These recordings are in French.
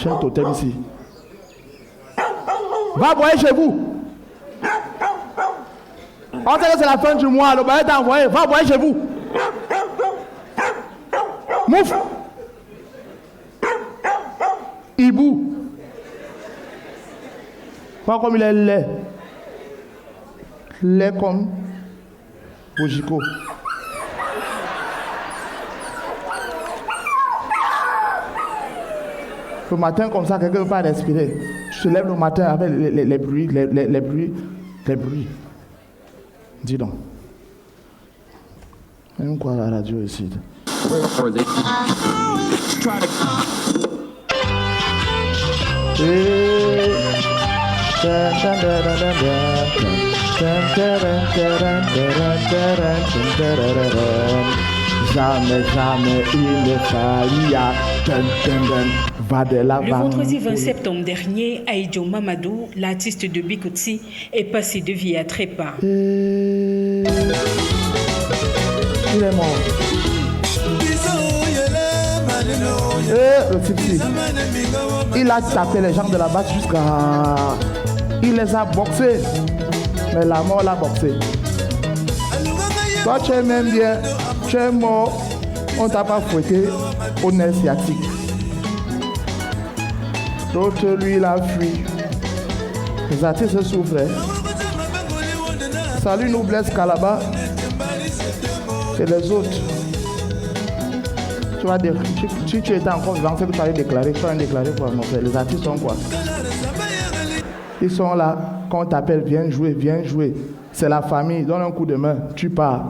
machin totem ici. Va envoyer chez vous. On sait que c'est la fin du mois, le bail est envoyé. Va envoyer chez vous. Mouf. Hibou. Pas comme il est laid. Laid comme Bojiko. Le matin, comme ça, quelqu'un ne peut pas respirer. Tu te lèves le matin avec les bruits, les bruits. Dis donc. Même quoi la radio ici. Jamais, il ne faillit va de l'avant. Le vendredi 20 septembre dernier, Aïdjo Mamadou, l'artiste de Bikotsi, est passé de vie à trépas. Il est mort. Le Tipsy. Il a tapé les gens de la base jusqu'à... Il les a boxés. Mais la mort l'a boxé. Toi, tu es même bien. Tu es mort. On t'a pas fouetté au nerf sciatique. L'autre, lui, il a fui. Les artistes souffrent. Salut, nous blesse Kalaba. Et les autres. Tu vas dire, si tu étais encore vivant, c'est que tu allais déclarer. Tu vas déclarer quoi, mon frère? Les artistes sont quoi? Ils sont là. Quand on t'appelle, viens jouer. C'est la famille. Donne un coup de main. Tu pars.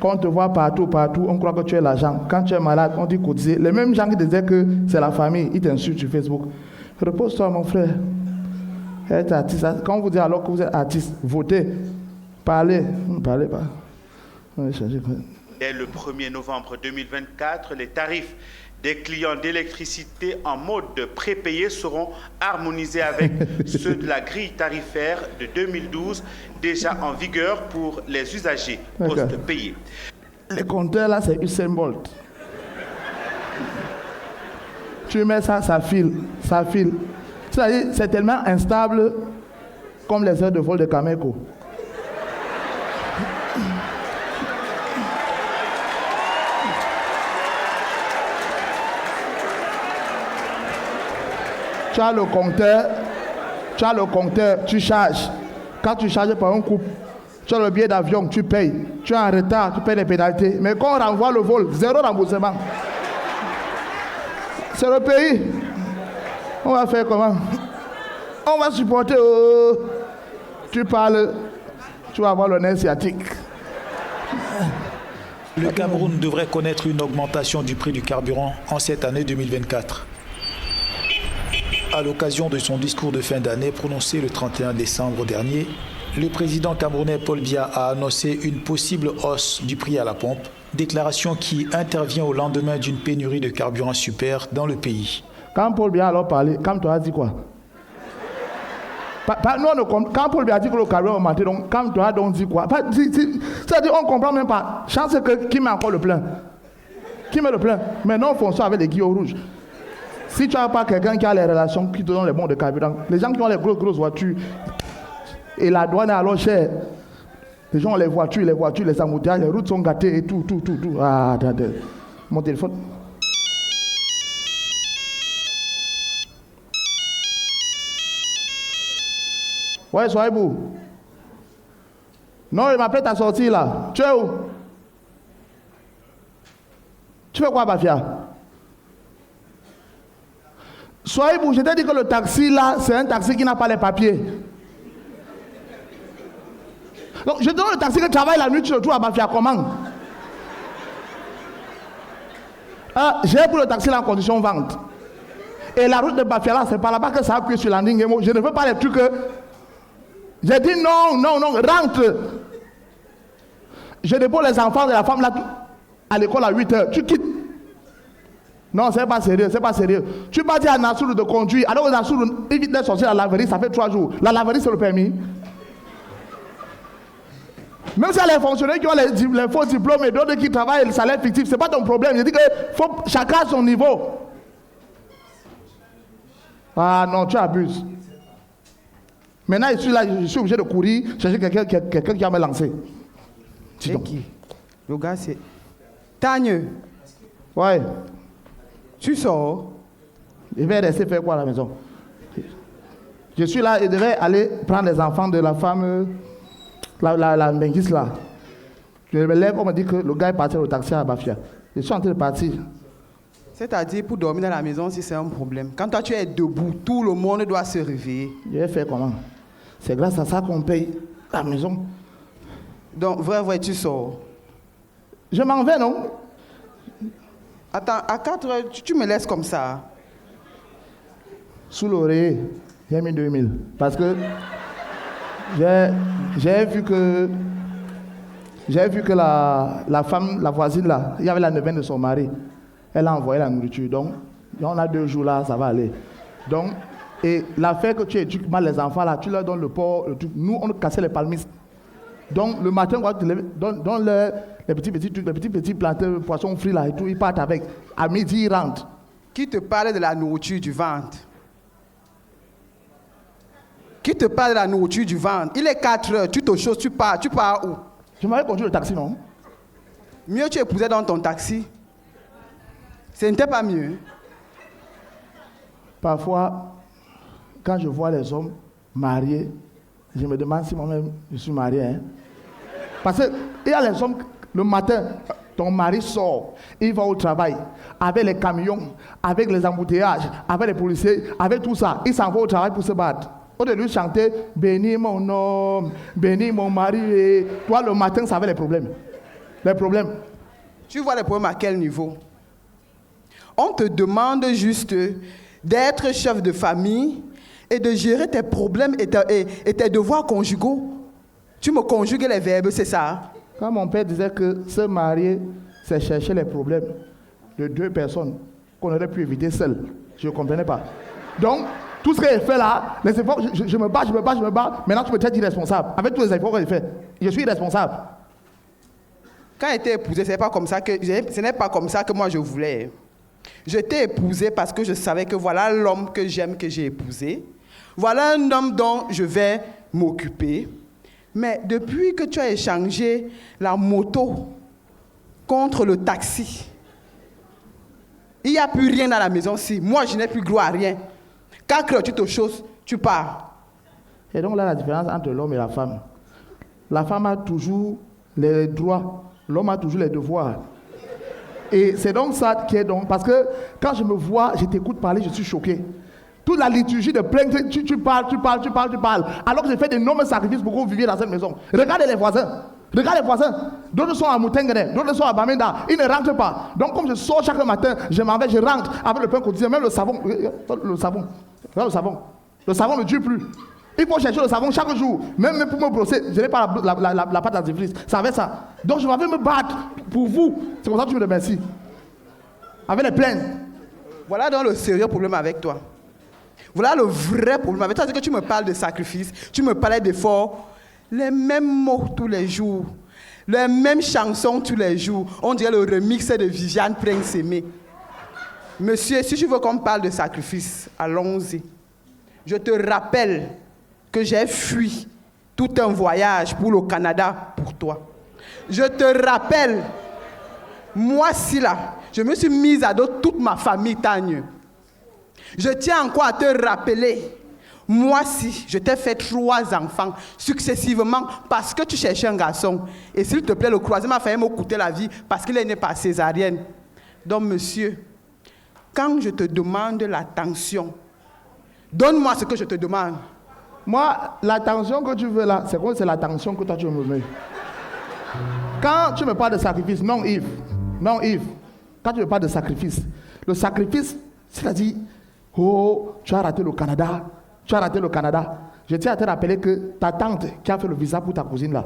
Quand on te voit partout, on croit que tu es l'agent. Quand tu es malade, on dit cotiser. Les mêmes gens qui disaient que c'est la famille, ils t'insultent sur Facebook. Repose-toi, mon frère. Être artiste. Quand vous dites alors que vous êtes artiste, votez. Parlez. Ne parlez pas. On va changer. Dès le 1er novembre 2024, les tarifs des clients d'électricité en mode prépayé seront harmonisés avec ceux de la grille tarifaire de 2012, déjà en vigueur pour les usagers post-payés. Les compteurs là, c'est Usain Bolt. Tu mets ça, ça file. C'est-à-dire, c'est tellement instable comme les heures de vol de Cameco. Tu as le compteur, tu charges. Quand tu charges par un coup, tu as le billet d'avion, tu payes. Tu es en retard, tu payes les pénalités. Mais quand on renvoie le vol, 0 remboursement. C'est le pays. On va faire comment? On va supporter. Tu parles, tu vas avoir le nerf sciatique. Le Cameroun devrait connaître une augmentation du prix du carburant en cette année 2024. À l'occasion de son discours de fin d'année prononcé le 31 décembre dernier, le président camerounais Paul Biya a annoncé une possible hausse du prix à la pompe, déclaration qui intervient au lendemain d'une pénurie de carburant super dans le pays. Quand Paul Biya a alors parlé, quand tu as dit quoi? Quand Paul Biya a dit que le carburant a augmenté, donc quand tu as donc dit quoi? C'est-à-dire on ne comprend même pas. Chance que qui met encore le plein? Qui met le plein? Maintenant, on fait ça avec les guillots rouges. Si tu n'as pas quelqu'un qui a les relations, qui te donne les bons de carburant, les gens qui ont les grosses voitures, et la douane est alors chère, les gens ont les voitures, les embouteillages, les routes sont gâtées et tout. Ah, attendez. Mon téléphone. Ouais, Sohaibou. Non, il m'appelle ta sortie là. Tu es où? Tu fais quoi, Bafia? Sohaibou, je t'ai dit que le taxi là, c'est un taxi qui n'a pas les papiers. Donc, je te donne le taxi qui travaille la nuit, tu le trouves à Bafia comment? J'ai pour le taxi là en condition vente. Et la route de Bafia là, c'est pas là-bas que ça a appuyé sur landing. Je ne veux pas les trucs. J'ai dit non, rentre. Je dépose les enfants de la femme là à l'école à 8h. Tu quittes. Non, c'est pas sérieux. Tu vas dire à Nassour de conduire. Alors Nassour évite de sortir à la laverie, ça fait 3 jours. La laverie, c'est le permis. Même si les fonctionnaires qui ont les faux diplômes et d'autres qui travaillent le salaire fictif, c'est pas ton problème. Je dis que chacun a son niveau. Ah non, tu abuses. Maintenant, je suis là, je suis obligé de courir, chercher quelqu'un qui va me lancer. C'est qui? Le gars, c'est... Tagne. Ouais. Tu sors? Il va rester faire quoi à la maison? Je suis là et devais aller prendre les enfants de la femme, la Benguis là. Je me lève, on me dit que le gars est parti au taxi à Bafia. Je suis en train de partir. C'est-à-dire, pour dormir dans la maison, si c'est un problème. Quand toi tu es debout, tout le monde doit se réveiller. Je vais faire comment? C'est grâce à ça qu'on paye la maison. Donc, vrai, tu sors. Je m'en vais, non? Attends, à 4 heures, tu me laisses comme ça. Sous l'oreiller, j'ai mis 2000. Parce que j'ai vu que la femme, la voisine là, il y avait la neuvaine de son mari. Elle a envoyé la nourriture. Donc, on a 2 jours là, ça va aller. Donc, et l'affaire que tu éduques mal les enfants là, tu leur donnes le porc, le truc. Nous, on cassait les palmistes. Donc, le matin, quand tu les donnes les petits planteurs, poissons frits là et tout, ils partent avec. À midi, ils rentrent. Qui te parle de la nourriture du ventre? Qui te parle de la nourriture du ventre? Il est 4 heures, tu te chausses, tu pars où? Je m'avais conduit le taxi, non? Mieux tu épousais dans ton taxi. Ce n'était pas mieux. Parfois, quand je vois les hommes mariés, je me demande si moi-même je suis marié. Hein? Parce qu'il y a les hommes, le matin, ton mari sort, il va au travail, avec les camions, avec les embouteillages, avec les policiers, avec tout ça. Il s'en va au travail pour se battre. Au lieu de lui chanter « Bénis mon homme, bénis mon mari », et toi le matin, ça avait les problèmes. Les problèmes. Tu vois les problèmes à quel niveau? On te demande juste d'être chef de famille et de gérer tes problèmes et tes devoirs conjugaux. Tu me conjugues les verbes, c'est ça? Quand mon père disait que se marier, c'est chercher les problèmes de 2 personnes qu'on aurait pu éviter seul, je ne comprenais pas. Donc, tout ce que j'ai fait là, les efforts, je me bats, maintenant tu me traites irresponsable. Avec tous les efforts que j'ai fait, je suis irresponsable. Quand j'étais épousé, ce n'est pas comme ça que moi je voulais. Je t'ai épousé parce que je savais que voilà l'homme que j'aime, que j'ai épousé. Voilà un homme dont je vais m'occuper. Mais depuis que tu as échangé la moto contre le taxi, il n'y a plus rien dans la maison. Si moi, je n'ai plus droit à rien. 4 heures, tu te chausses, tu pars. Et donc là, la différence entre l'homme et la femme. La femme a toujours les droits, l'homme a toujours les devoirs. Et c'est donc ça qui est donc... Parce que quand je me vois, je t'écoute parler, je suis choqué. Toute la liturgie de plainte, tu parles. Alors que j'ai fait d'énormes sacrifices pour que vous viviez dans cette maison. Regardez les voisins. D'autres sont à Moutengene, d'autres sont à Bamenda. Ils ne rentrent pas. Donc comme je sors chaque matin, je m'en vais, je rentre avec le pain quotidien, même le savon. Le savon ne dure plus. Il faut chercher le savon chaque jour. Même pour me brosser, je n'ai pas la pâte dentifrice. Ça avait ça. Donc je m'avais me battre pour vous. C'est comme ça que tu me remercies. Avec les plaintes. Voilà donc le sérieux problème avec toi. Voilà le vrai problème avec toi. C'est que tu me parles de sacrifice, tu me parlais d'efforts. Les mêmes mots tous les jours. Les mêmes chansons tous les jours. On dirait le remix de Viviane Prince-Aimé. Monsieur, si tu veux qu'on parle de sacrifice, allons-y. Je te rappelle que j'ai fui tout un voyage pour le Canada pour toi. Je te rappelle, moi-ci là, je me suis mise à dos toute ma famille, Tagne. Je tiens encore à te rappeler, moi-ci, je t'ai fait 3 enfants successivement parce que tu cherchais un garçon. Et s'il te plaît, le croisement a failli me coûter la vie parce qu'il est né par césarienne. Donc, monsieur, quand je te demande l'attention, donne-moi ce que je te demande. Moi, l'attention que tu veux là, c'est quoi? C'est l'attention que toi tu me mets. Quand tu me parles de sacrifice, non Yves, quand tu me parles de sacrifice, le sacrifice, c'est-à-dire, oh, tu as raté le Canada. Je tiens à te rappeler que ta tante qui a fait le visa pour ta cousine là,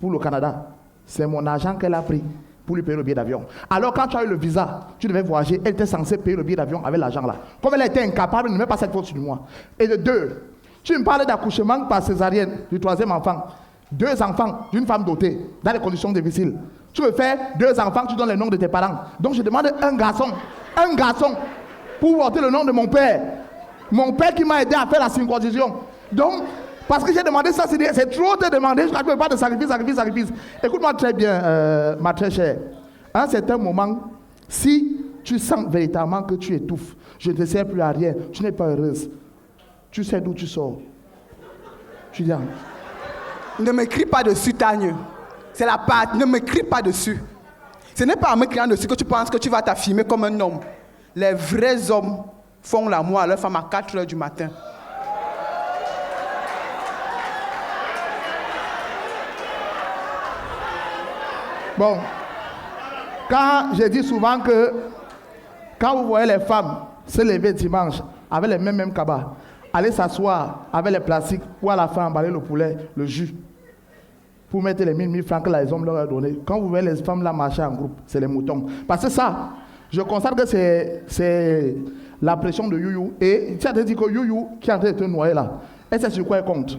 pour le Canada, c'est mon argent qu'elle a pris pour lui payer le billet d'avion. Alors quand tu as eu le visa, tu devais voyager, elle était censée payer le billet d'avion avec l'argent là. Comme elle était incapable, ne met pas cette faute sur moi. Et de 2, tu me parles d'accouchement par césarienne du 3e enfant. 2 enfants d'une femme dotée, dans des conditions difficiles. Tu me fais 2 enfants, tu donnes les noms de tes parents. Donc je demande un garçon, pour porter le nom de mon père. Mon père qui m'a aidé à faire la circoncision. Donc, parce que j'ai demandé ça, c'est trop te demander, je ne peux pas de sacrifice. Écoute-moi très bien, ma très chère. À un certain moment, si tu sens véritablement que tu étouffes, je ne te sers plus à rien, tu n'es pas heureuse, tu sais d'où tu sors. Tu dis, ne me crie pas dessus, Tagne. C'est la part, ne me crie pas dessus. Ce n'est pas en me criant dessus que tu penses que tu vas t'affirmer comme un homme. Les vrais hommes font l'amour à leur femme à 4 heures du matin. Bon, quand je dis souvent que quand vous voyez les femmes se lever dimanche avec les mêmes cabas, aller s'asseoir avec les plastiques ou à la fin emballer le poulet, le jus, pour mettre les 1000 francs que les hommes leur ont donné. Quand vous voyez les femmes là marcher en groupe, c'est les moutons. Parce que ça, je constate que c'est la pression de Youyou. Et tu as dit que Youyou, qui est en train de te noyer là, elle sait sur quoi elle compte.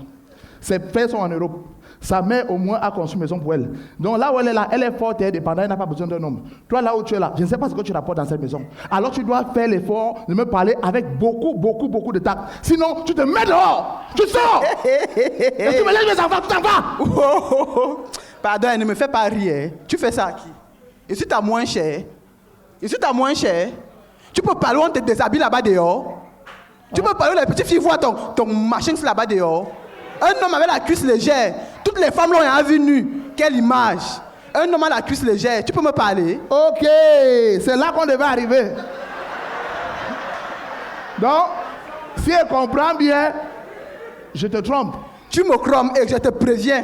Ses frères sont en Europe. Sa mère, au moins, a construit une maison pour elle. Donc là où elle est là, elle est forte et indépendante, elle n'a pas besoin d'un homme. Toi, là où tu es là, je ne sais pas ce que tu rapportes dans cette maison. Alors tu dois faire l'effort de me parler avec beaucoup de tact. Sinon, tu te mets dehors. Tu sors. Et tu me laisses mes enfants, tu t'en vas. Pardon, ne me fais pas rire. Tu fais ça à qui? Et si tu as moins cher? Tu peux parler où on te déshabille là-bas dehors? Tu peux parler où les petites filles voient ton machin là-bas dehors? Un homme avec la cuisse légère, toutes les femmes l'ont vu nu. Quelle image! Un homme à la cuisse légère, tu peux me parler? Ok, c'est là qu'on devait arriver. Donc, si elle comprend bien, je te trompe. Tu me cromes et je te préviens.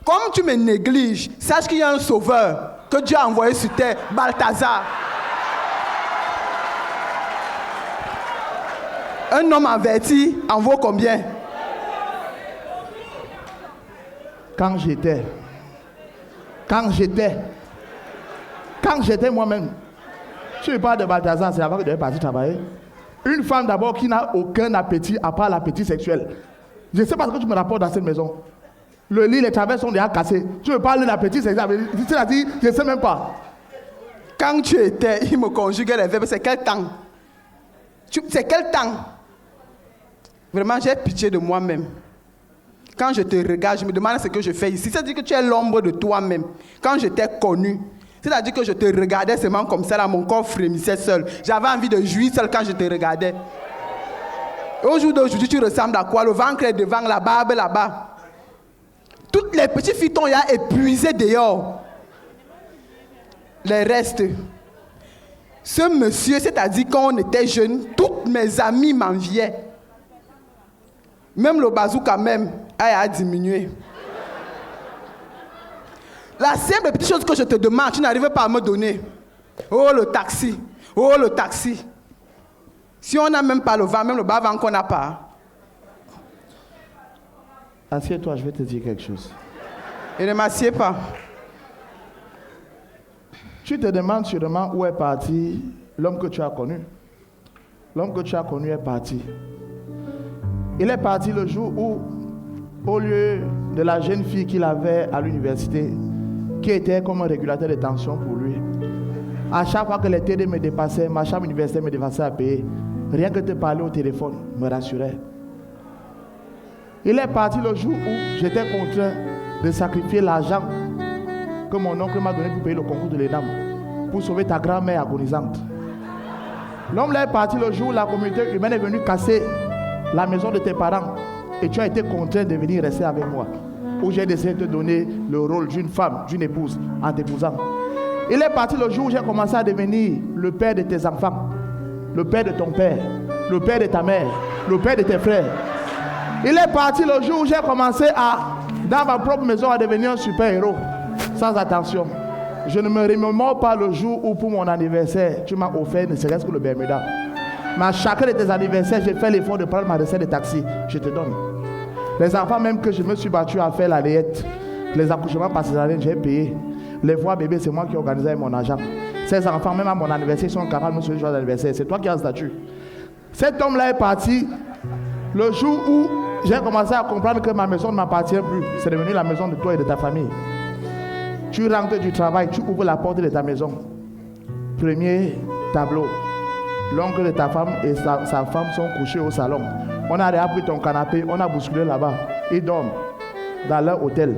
Comme tu me négliges, sache qu'il y a un sauveur que Dieu a envoyé sur terre, Balthazar. Un homme averti en vaut combien? Quand j'étais moi-même, tu parles de Balthazar, c'est avant que je devais partir travailler. Une femme d'abord qui n'a aucun appétit à part l'appétit sexuel. Je ne sais pas ce que tu me rapportes dans cette maison. Le lit, les travers sont déjà cassés. Tu me parles d'appétit sexuel, c'est-à-dire, je ne sais même pas. Quand tu étais, il me conjuguait les verbes, c'est quel temps? C'est quel temps? Vraiment, j'ai pitié de moi-même. Quand je te regarde, je me demande ce que je fais ici. C'est-à-dire que tu es l'ombre de toi-même. Quand je t'ai connu, c'est-à-dire que je te regardais seulement comme ça, là, mon corps frémissait seul. J'avais envie de jouir seul quand je te regardais. Et au jour d'aujourd'hui, tu ressembles à quoi? Le ventre est devant, la barbe là-bas. Toutes les petites filles t'ont épuisé dehors. Les restes. Ce monsieur, c'est-à-dire quand on était jeunes, toutes mes amies m'enviaient. Même le bazooka même a diminué. La simple petite chose que je te demande, tu n'arrives pas à me donner. Oh le taxi, oh le taxi. Si on n'a même pas le vent, même le bas-vent qu'on n'a pas. Assieds-toi, je vais te dire quelque chose. Et ne m'assieds pas. Tu te demandes sûrement où est parti l'homme que tu as connu. L'homme que tu as connu est parti. Il est parti le jour où, au lieu de la jeune fille qu'il avait à l'université, qui était comme un régulateur de tension pour lui, à chaque fois que les TD me dépassaient, ma chambre universitaire me dépassait à payer, rien que de parler au téléphone me rassurait. Il est parti le jour où j'étais contraint de sacrifier l'argent que mon oncle m'a donné pour payer le concours de l'ENAM, pour sauver ta grand-mère agonisante. L'homme là est parti le jour où la communauté humaine est venue casser la maison de tes parents et tu as été contraint de venir rester avec moi, où j'ai décidé de te donner le rôle d'une femme, d'une épouse en t'épousant. Il est parti le jour où j'ai commencé à devenir le père de tes enfants, le père de ton père, le père de ta mère, le père de tes frères. Il est parti le jour où j'ai commencé dans ma propre maison, à devenir un super-héros, sans attention. Je ne me remémore pas le jour où pour mon anniversaire, tu m'as offert ne serait-ce que le Bermuda. Mais à chacun de tes anniversaires, j'ai fait l'effort de prendre ma recette de taxi. Je te donne. Les enfants même que je me suis battu à faire la layette, les accouchements par césarienne, j'ai payé. Les voix bébés, c'est moi qui organisais mon argent. Ces enfants, même à mon anniversaire, ils sont capables de me souhaiter joyeux anniversaire. C'est toi qui as le statut. Cet homme-là est parti le jour où j'ai commencé à comprendre que ma maison ne m'appartient plus. C'est devenu la maison de toi et de ta famille. Tu rentres du travail, tu ouvres la porte de ta maison. Premier tableau. l'oncle de ta femme et sa femme sont couchés au salon. On a pris ton canapé, on a bousculé là-bas. Ils dorment dans leur hôtel.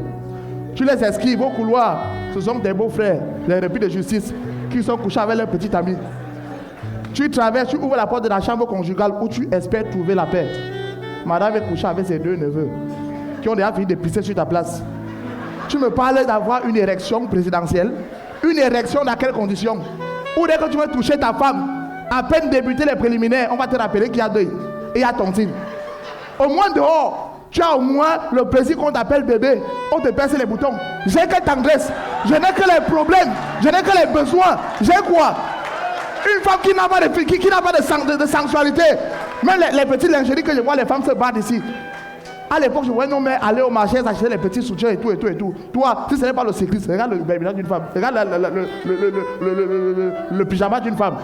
Tu les esquives au couloir. Ce sont tes beaux-frères, les repris de justice, qui sont couchés avec leur petit ami. Tu traverses, tu ouvres la porte de la chambre conjugale où tu espères trouver la paix. Madame est couchée avec ses deux neveux qui ont déjà fini de pisser sur ta place. Tu me parles d'avoir une érection présidentielle. Une érection dans quelles conditions? Ou dès que tu veux toucher ta femme, à peine débuter les préliminaires, on va te rappeler qu'il y a deuil et il y a tontine. Au moins dehors, tu as au moins le plaisir qu'on t'appelle bébé. On te perce les boutons. J'ai que tendresse. Je n'ai que les problèmes. Je n'ai que les besoins. J'ai quoi? Une femme qui n'a pas de sensualité. Même les petites lingeries que je vois, les femmes se battent ici. À l'époque, je voyais nos mères aller au marché, acheter les petits soutiens et tout. Toi, si ce n'est pas le cycliste, regarde le baby d'une femme. Regarde le pyjama d'une femme.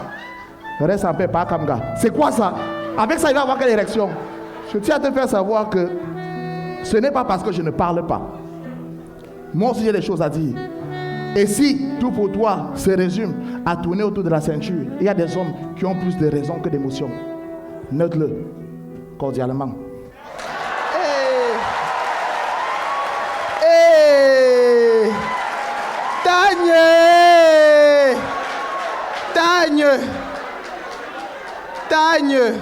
Reste en paix, pas comme gars. C'est quoi ça? Avec ça, il va avoir quelle érection? Je tiens à te faire savoir que ce n'est pas parce que je ne parle pas. Moi aussi, j'ai des choses à dire. Et si tout pour toi se résume à tourner autour de la ceinture, il y a des hommes qui ont plus de raisons que d'émotions. Note-le cordialement. Tagne.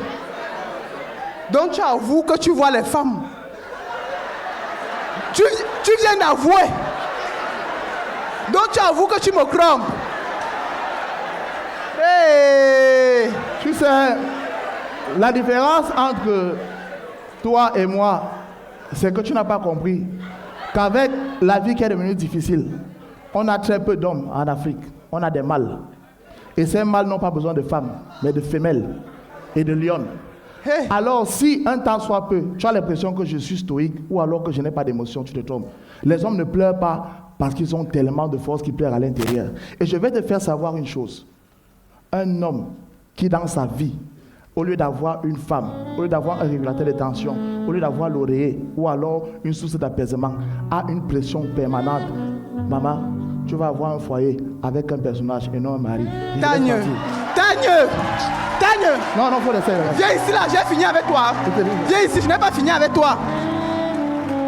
Donc tu avoues que tu vois les femmes. Tu viens d'avouer. Donc tu avoues que tu me crampes. Tu sais, la différence entre toi et moi, c'est que tu n'as pas compris qu'avec la vie qui est devenue difficile, on a très peu d'hommes en Afrique. On a des mâles. Et ces mâles n'ont pas besoin de femmes, mais de femelles et de lionnes. Hey. Alors, si un temps soit peu, tu as l'impression que je suis stoïque ou alors que je n'ai pas d'émotion, tu te trompes. Les hommes ne pleurent pas parce qu'ils ont tellement de force qu'ils pleurent à l'intérieur. Et je vais te faire savoir une chose. Un homme qui, dans sa vie, au lieu d'avoir une femme, au lieu d'avoir un régulateur de tension, au lieu d'avoir l'oreiller ou alors une source d'apaisement, a une pression permanente. Maman, tu vas avoir un foyer avec un personnage et non un mari. Tagne. Non, faut laisser. Viens ici là, j'ai fini avec toi. Viens ici, je n'ai pas fini avec toi.